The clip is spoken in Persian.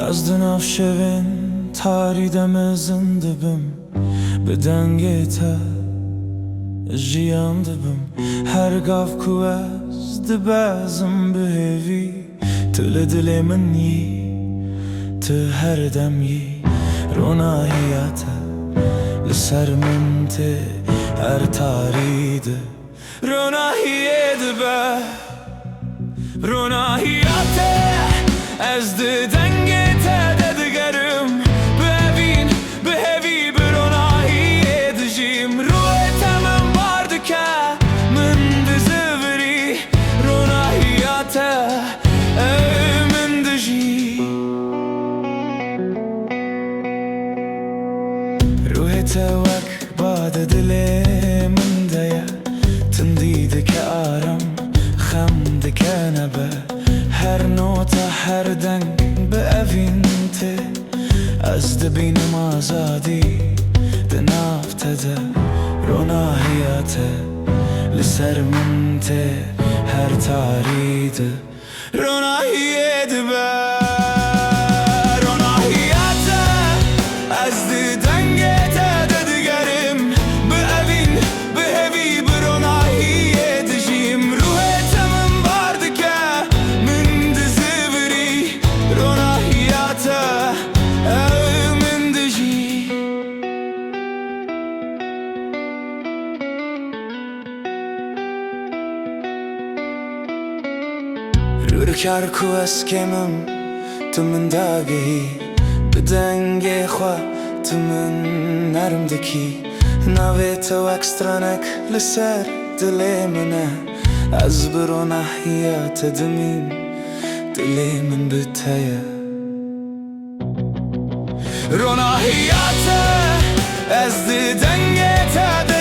از دنافشوین تاریدم زندبم به دنگ تا جیان دبم هر گاف کو از دبازم بهوی تل دل منی تو هر دمی روناهیاتا لسر من ته هر تاریده روناهیه دبا روناهیاتا از دنگ تا ددگرم ببین بهوی بروناهیه دجیم روی تمام بارد که من دزوری روناهیاتا من دجی روی توک باد دلی من دیا تندید که آرام خم دکنه به هر نوت هر دنگ به اوینته از دبینم آزادی دنافته ده روناهیاته لسر منته هر تاریده روناهیه دبا روناهیاته از دنگ تا ددگرم به اوین به هوی بروناهیه دجیم روح تمام بارد که من دزوری روناهیاته من دجی رورکار کو اسکمم تو من داگهی به دنگ خوا تو من نرم دکی ناوی تو اکسترانک لسر دلی منه از بروناهیات دمین دلی من بتایه روناهیات از دنگ تا